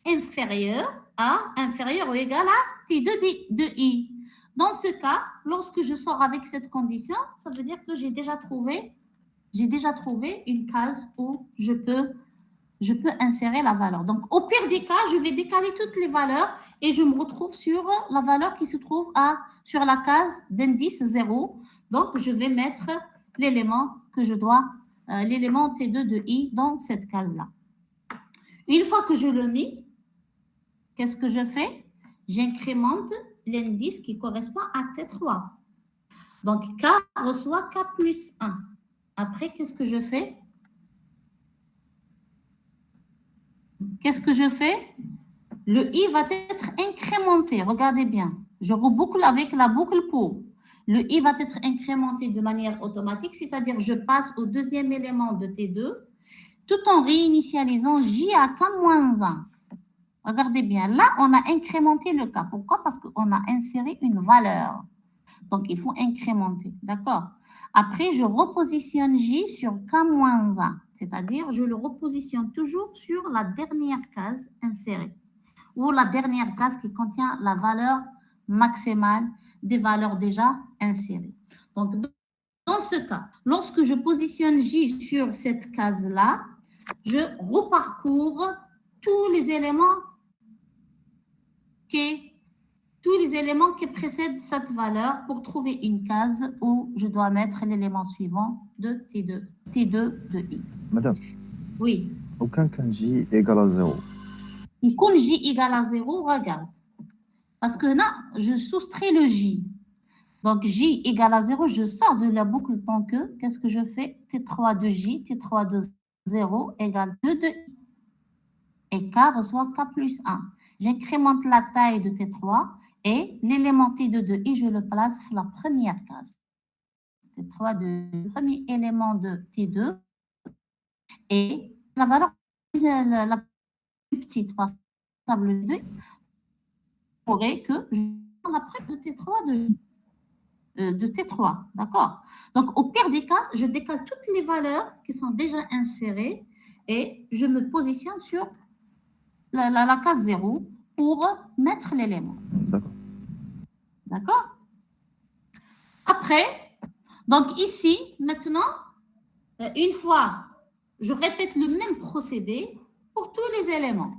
inférieur ou égal à T2 de I. Dans ce cas, lorsque je sors avec cette condition, ça veut dire que j'ai déjà trouvé une case où je peux insérer la valeur. Donc, au pire des cas, je vais décaler toutes les valeurs et je me retrouve sur la valeur qui se trouve sur la case d'indice 0. Donc, je vais mettre l'élément l'élément T2 de I dans cette case-là. Une fois que je le mets, qu'est-ce que je fais? J'incrémente l'indice qui correspond à T3. Donc, K reçoit K plus 1. Après, qu'est-ce que je fais? Le I va être incrémenté. Regardez bien. Je reboucle avec la boucle pour. Le I va être incrémenté de manière automatique, c'est-à-dire je passe au deuxième élément de T2 tout en réinitialisant J à K-1. Regardez bien. Là, on a incrémenté le K. Pourquoi? Parce qu'on a inséré une valeur. Donc, il faut incrémenter. D'accord? Après, je repositionne J sur K-1, c'est-à-dire je le repositionne toujours sur la dernière case insérée ou la dernière case qui contient la valeur maximale des valeurs déjà insérées. Donc, dans ce cas, lorsque je positionne J sur cette case-là, je reparcours tous les éléments qui précèdent cette valeur pour trouver une case où je dois mettre l'élément suivant de T2 de I. Madame. Oui. Aucun J égale à 0. Quand J égale à 0, regarde. Parce que là, je soustrais le J. Donc, J égale à 0, je sors de la boucle tant que, qu'est-ce que je fais? T3 de J, T3 de 0 égale 2 de I. Et K reçoit K plus 1. J'incrémente la taille de T3 et l'élément T2 de I, je le place sur la première case. T3 de premier élément de T2 et la valeur la plus petite, table 2. aurait que je prends la preuve de T3 de T3, d'accord? Donc, au pire des cas, je décale toutes les valeurs qui sont déjà insérées et je me positionne sur la case 0 pour mettre l'élément. D'accord. D'accord? Après, donc ici, maintenant, une fois, je répète le même procédé pour tous les éléments.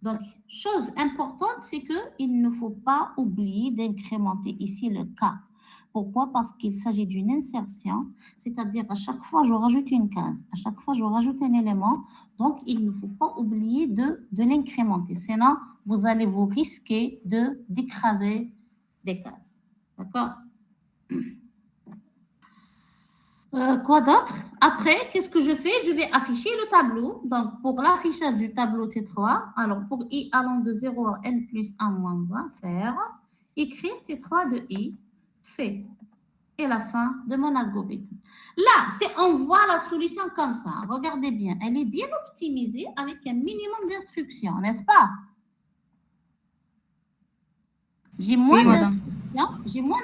Donc, chose importante, c'est qu'il ne faut pas oublier d'incrémenter ici le K. Pourquoi? Parce qu'il s'agit d'une insertion, c'est-à-dire à chaque fois, je rajoute une case. À chaque fois, je rajoute un élément. Donc, il ne faut pas oublier de l'incrémenter. Sinon, vous allez vous risquer d'écraser des cases. D'accord? Quoi d'autre? Après, qu'est-ce que je fais? Je vais afficher le tableau. Donc, pour l'affichage du tableau T3, alors pour i allant de 0 à n plus 1 moins 1, faire, écrire T3 de i, fait. Et la fin de mon algorithme. Là, on voit la solution comme ça. Regardez bien, elle est bien optimisée avec un minimum d'instructions, n'est-ce pas? J'ai moins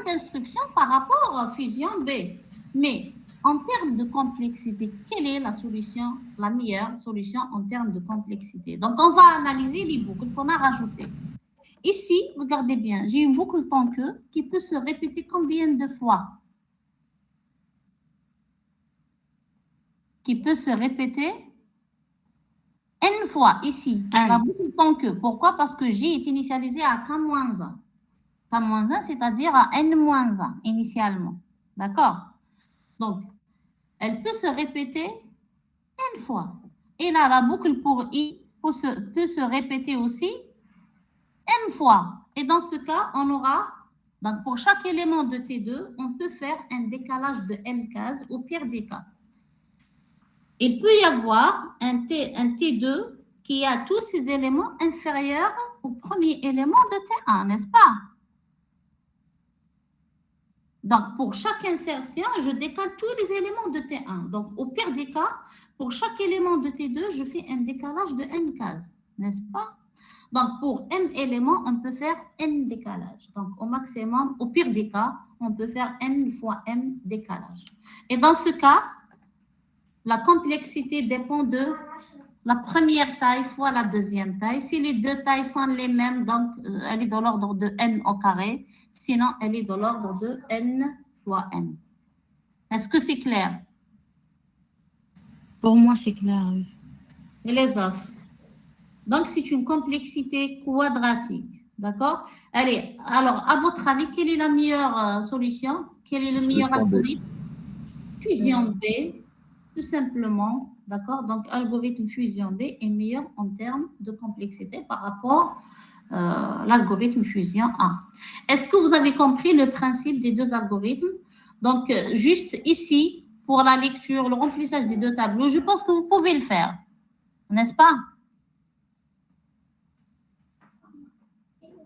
d'instructions par rapport à fusion B. Mais en termes de complexité, quelle est la meilleure solution en termes de complexité? Donc, on va analyser les boucles qu'on a rajoutées. Ici, regardez bien, j'ai une boucle tant que qui peut se répéter combien de fois? Qui peut se répéter n fois ici. La boucle tant que. Pourquoi? Parce que J est initialisé à K-1. K-1, c'est-à-dire à N-1 initialement. D'accord? Donc, elle peut se répéter n fois. Et là, la boucle pour I peut se répéter aussi n fois. Et dans ce cas, on aura, donc pour chaque élément de T2, on peut faire un décalage de n cases au pire des cas. Il peut y avoir un T2 qui a tous ces éléments inférieurs au premier élément de T1, n'est-ce pas? Donc, pour chaque insertion, je décale tous les éléments de T1. Donc, au pire des cas, pour chaque élément de T2, je fais un décalage de n cases, n'est-ce pas? Donc, pour m éléments, on peut faire n décalage. Donc, au maximum, au pire des cas, on peut faire n fois m décalage. Et dans ce cas, la complexité dépend de la première taille fois la deuxième taille. Si les deux tailles sont les mêmes, donc elle est de l'ordre de n au carré. Sinon, elle est de l'ordre de n fois n. Est-ce que c'est clair? Pour moi, c'est clair, oui. Et les autres? Donc, c'est une complexité quadratique. D'accord? Allez, alors, à votre avis, quelle est la meilleure solution? Quel est le meilleur algorithme? Fusion B, tout simplement. D'accord? Donc, algorithme fusion B est meilleur en termes de complexité par rapport à l'algorithme fusion A. Est-ce que vous avez compris le principe des deux algorithmes? Donc, juste ici, pour la lecture, le remplissage des deux tableaux, je pense que vous pouvez le faire. N'est-ce pas?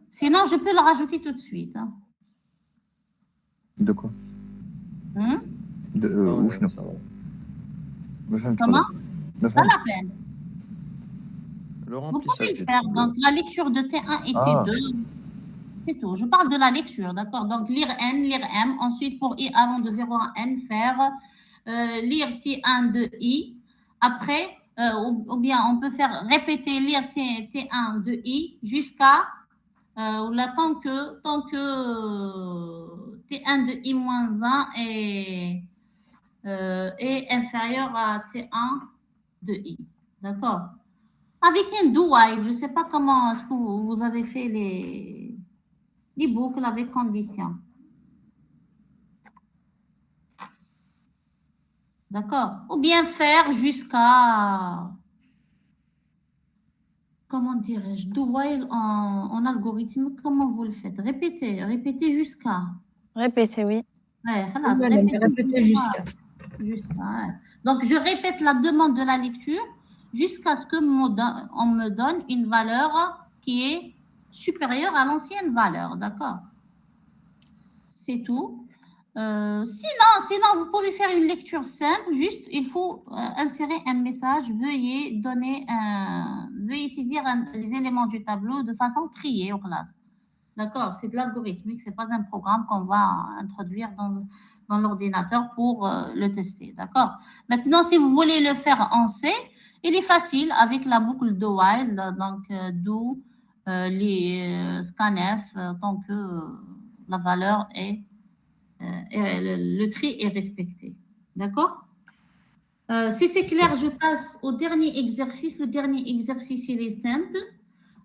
Sinon, je peux le rajouter tout de suite. Hein. De quoi? Comment? Pas la peine. Le Vous pouvez le faire. Donc, la lecture de T1 et T2, c'est tout. Je parle de la lecture, d'accord? Donc, lire N, lire M. Ensuite, pour I allant de 0 à N, faire lire T1 de I. Après, ou bien on peut faire répéter lire T1 de I jusqu'à tant que T1 de I moins 1 est inférieur à T1 de I. D'accord? Avec un do while, je ne sais pas comment est-ce que vous avez fait les boucles avec condition. D'accord? Ou bien faire jusqu'à, comment dirais-je, do while en algorithme, comment vous le faites? Répétez jusqu'à. Répétez, oui. Ouais, Répétez jusqu'à. Ouais. Donc, je répète la demande de la lecture jusqu'à ce qu'on me donne une valeur qui est supérieure à l'ancienne valeur. D'accord? C'est tout. Sinon, vous pouvez faire une lecture simple. Juste, il faut insérer un message. Veuillez saisir les éléments du tableau de façon triée en classe. D'accord, c'est de l'algorithmique, ce n'est pas un programme qu'on va introduire dans l'ordinateur pour le tester. D'accord. Maintenant, si vous voulez le faire en C, il est facile avec la boucle de while, donc do les scanf, tant que la valeur est, le tri est respecté. D'accord. Si c'est clair, je passe au dernier exercice. Le dernier exercice, il est simple.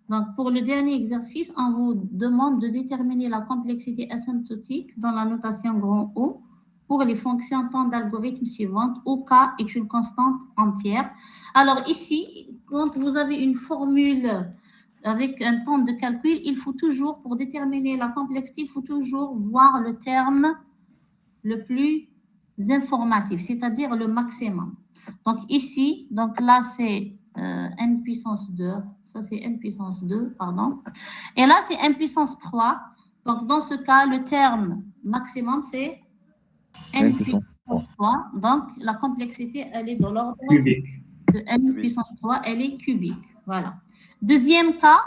Donc, pour le dernier exercice, on vous demande de déterminer la complexité asymptotique dans la notation grand O pour les fonctions temps d'algorithme suivantes où K est une constante entière. Alors ici, quand vous avez une formule avec un temps de calcul, il faut toujours, pour déterminer la complexité, il faut toujours voir le terme le plus informatif, c'est-à-dire le maximum. Donc ici, donc là c'est n puissance 2, ça c'est n puissance 2, pardon. Et là c'est n puissance 3. Donc dans ce cas, le terme maximum c'est n puissance 3. Donc la complexité, elle est de l'ordre de n puissance 3, elle est cubique. Voilà. Deuxième cas,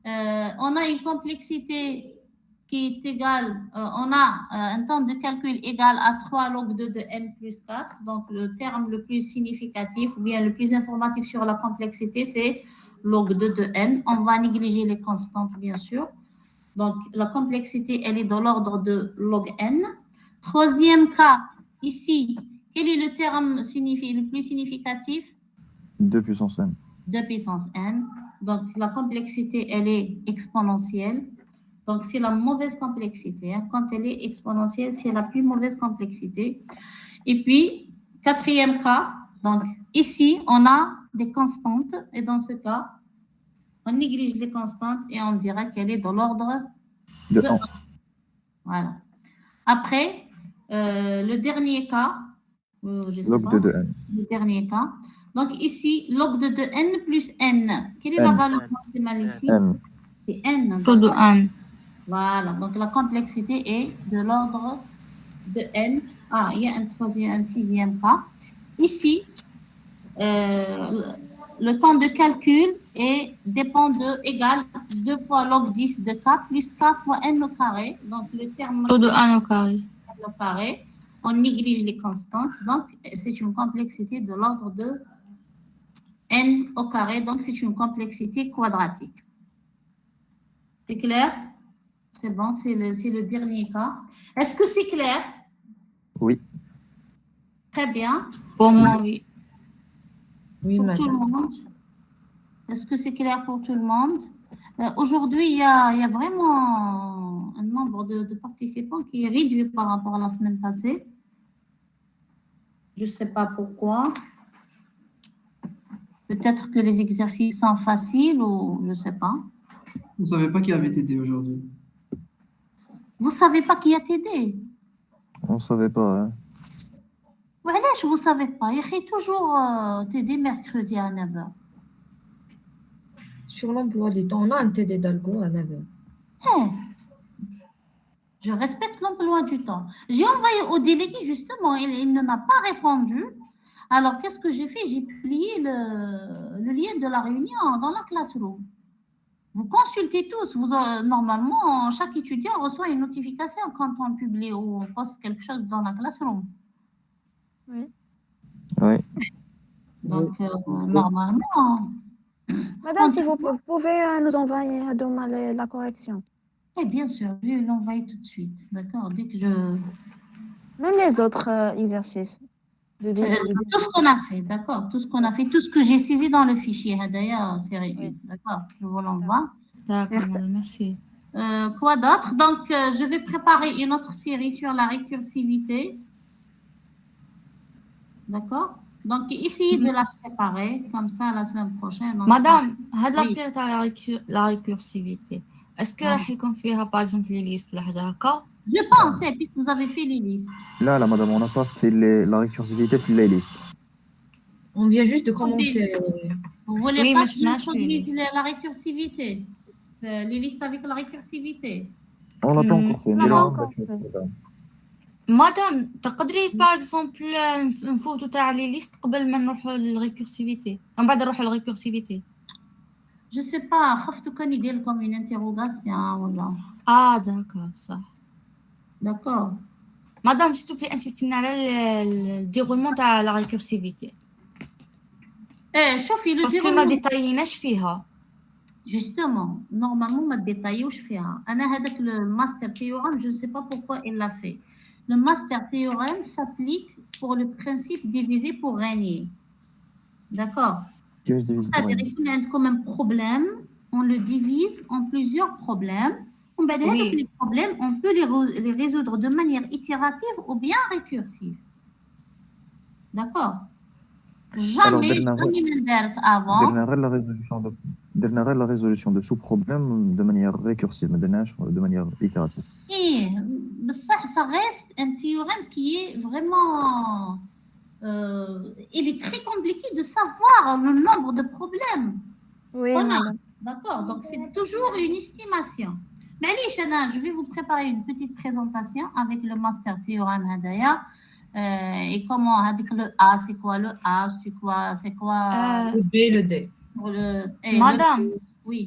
on a une complexité qui est égale, on a un temps de calcul égal à 3 log 2 de n plus 4. Donc, le terme le plus significatif ou bien le plus informatif sur la complexité, c'est log 2 de n. On va négliger les constantes, bien sûr. Donc, la complexité, elle est de l'ordre de log n. Troisième cas, ici, quel est le terme le plus significatif? 2 puissance n. 2 puissance n. Donc, la complexité, elle est exponentielle. Donc, c'est la mauvaise complexité. Hein. Quand elle est exponentielle, c'est la plus mauvaise complexité. Et puis, quatrième cas, donc ici, on a des constantes. Et dans ce cas, on néglige les constantes et on dirait qu'elle est de l'ordre De 1. 1. Voilà. Après, le dernier cas, je sais Log pas, 2 de n. le dernier cas. Donc ici, log de n plus n. Quelle est N. la valeur maximale ici? N. C'est n. Taux de n. Voilà, donc la complexité est de l'ordre de n. Ah, il y a un sixième cas. Ici, le temps de calcul dépend de égal 2 fois log 10 de k plus k fois n au carré. Donc, le terme Taux de n au carré. n au carré, on néglige les constantes. Donc, c'est une complexité de l'ordre de n au carré. Donc, c'est une complexité quadratique. C'est clair? C'est bon, c'est le dernier cas. Est-ce que c'est clair? Oui. Très bien. Pour moi, oui. Oui, Pour tout le monde. Est-ce que c'est clair pour tout le monde? Aujourd'hui, il y a vraiment un nombre de participants qui est réduit par rapport à la semaine passée. Je ne sais pas pourquoi. Peut-être que les exercices sont faciles ou je ne sais pas. On ne savait pas qui avait TD aujourd'hui. Vous ne savez pas qui a TD? On ne savait pas. Hein. Voilà, je ne vous savais pas. Il y a toujours TD mercredi à 9h. Sur l'emploi du temps, on a un TD d'algo à 9h. Je respecte l'emploi du temps. J'ai envoyé au délégué, justement, il ne m'a pas répondu. Alors, qu'est-ce que j'ai fait? J'ai publié le lien de la réunion dans la classroom. Vous consultez tous. Normalement, chaque étudiant reçoit une notification quand on publie ou on poste quelque chose dans la classroom. Oui. Oui. Donc, normalement... Madame, si vous pouvez nous envoyer demain la correction. Eh bien sûr, je vais l'envoyer tout de suite. D'accord? Dès que je... Même les autres exercices. Tout ce qu'on a fait, d'accord? Tout ce qu'on a fait, tout ce que j'ai saisi dans le fichier. D'ailleurs, c'est réglé. D'accord? Je vous l'envoie. D'accord, merci. Quoi d'autre? Donc, je vais préparer une autre série sur la récursivité. D'accord? Donc, essayez de la préparer comme ça la semaine prochaine. Madame, هاد Oui. la série la récursivité. Est-ce que راح يكون فيها par exemple les listes ولا حاجة هكا؟ Je pensais, puisque vous avez fait les listes. Là, madame, on n'a pas fait la récursivité de les listes. On vient juste de commencer. Vous voulez Oui, pas mais que je je nage les introduise listes. la récursivité? Les listes avec la récursivité? On n'a pas encore fait. Non, mais là, non, on va encore faire. مدام تقدري باغ اكزومبل نفوتوا تاع لي ليست قبل ما نروحوا للريكورسيفيتي من بعد نروحوا للريكورسيفيتي Je sais pas, خفت كان يدير لكم une interrogation ولا. d'accord, ça. D'accord. Madame, s'il te plaît, insistez le déroulement de la récursivité. شوفي le Parce que ما déroulement. détaillناش فيها. Justement, normalement, ما détaillوش فيها. أنا هذاك le master théorème, je ne sais pas pourquoi il l'a fait. Le master théorème s'applique pour le principe divisé pour régner. D'accord. كيفاش ديفيز C'est-à-dire qu'il y a comme un problème, on le divise en plusieurs problèmes. Oui. Les problèmes, on peut les résoudre de manière itérative ou bien récursive. D'accord. Jamais, jamais مندارت avant. درنا غير la résolution de sous-problème de manière récursive, ما درناش de manière itérative. بصح ça reste un théorème qui est vraiment il est très compliqué de savoir le nombre de problèmes. Oui, Voilà. madame. D'accord, donc c'est toujours une estimation. Mais allez, Chana, je vais vous préparer une petite présentation avec le master théorème Hadaya. Et comment avec le A, c'est quoi le A, c'est quoi le B, le D. Madame. Oui.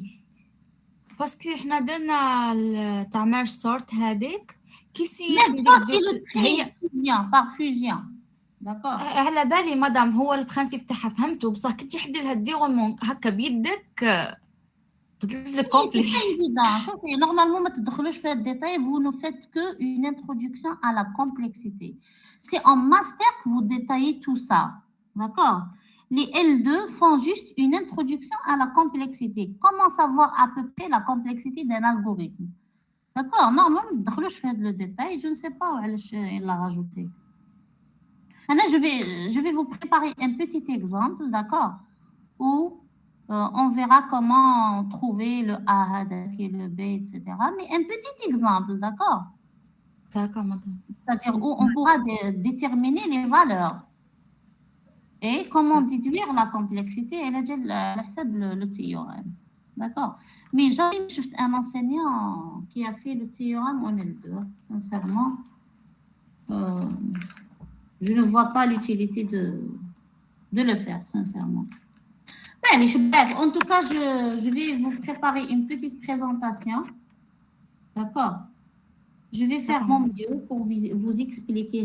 Parce que احنا درنا تاع ميرج سورت هذيك كي سي c'est le trait fusion par fusion. D'accord. على بالي مدام هو البرانسيب تاعها فهمته بصح كي تجي حدير لها الديغولمون هكا بيدك تطلب لك كومبلي. C'est évident. شوفي normalement ما تدخلوش في الديتاي, vous ne faites que une introduction à la complexité. C'est en master que vous détaillez tout ça. D'accord. Les L2 font juste une introduction à la complexité. Comment savoir à peu près la complexité d'un algorithme. D'accord. Normalement ما تدخلوش في le détail. Je ne sais pas où elle l'a rajouté. Maintenant, je vais vous préparer un petit exemple, d'accord, où on verra comment trouver le A et le B, etc. Mais un petit exemple, d'accord? D'accord, madame. C'est-à-dire où on pourra déterminer les valeurs et comment déduire la complexité et le théorème. D'accord? Mais j'ai vu un enseignant qui a fait le théorème en L2, sincèrement. Je ne vois pas l'utilité de le faire, sincèrement. Bref, en tout cas, je vais vous préparer une petite présentation. D'accord. Je vais faire mon mieux pour vous expliquer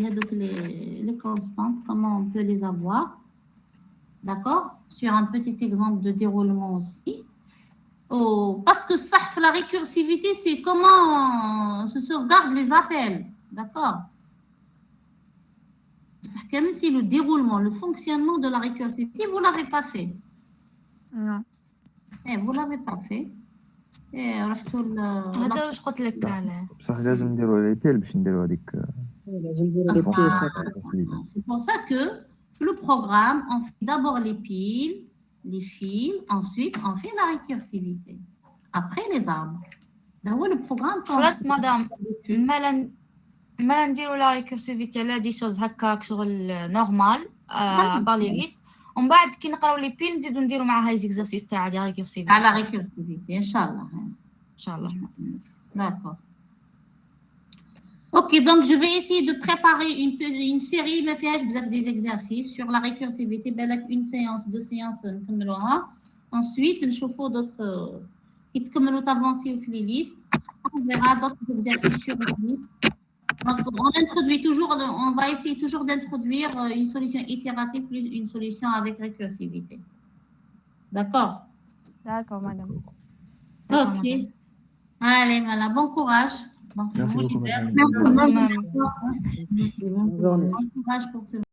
les constantes, comment on peut les avoir. D'accord. Sur un petit exemple de déroulement aussi. Parce que ça, la récursivité, c'est comment se sauvegarde les appels. D'accord. Même si le déroulement, le fonctionnement de la récursivité, vous ne l'avez pas fait. Non. Vous ne l'avez pas fait. هذا واش قلت لك عليه. بصح لازم نديرو لي بيل باش نديرو هذيك. C'est pour ça que le programme, on fait d'abord les piles, les fils, ensuite on fait la récursivité. Après les arbres. D'abord le programme. خلاص مدام ما نديرو لا ريكورسيفيتي على دي شوز هكاك شغل نورمال بار لي ليست ومن بعد كي نقراو لي بيل نزيدو نديرو مع هاي زيكزارسيس تاع لا ريكورسيفيتي. على ريكورسيفيتي ان شاء الله. ان شاء الله. D'accord. Ok, donc je vais essayer de préparer une série ما فيهاش بزاف des exercices sur la récursivité. بالك une séance, 2 séances نكملوها. Ensuite نشوفوا d'autres يتكملوا t'avancer في les listes. On verra d'autres exercices sur les listes. Donc, on introduit toujours, on va essayer toujours d'introduire une solution itérative plus une solution avec récursivité. D'accord? D'accord, madame. Ok. Allez, voilà, bon courage. Donc, Merci beaucoup, madame. Merci. Bon courage pour tout le monde.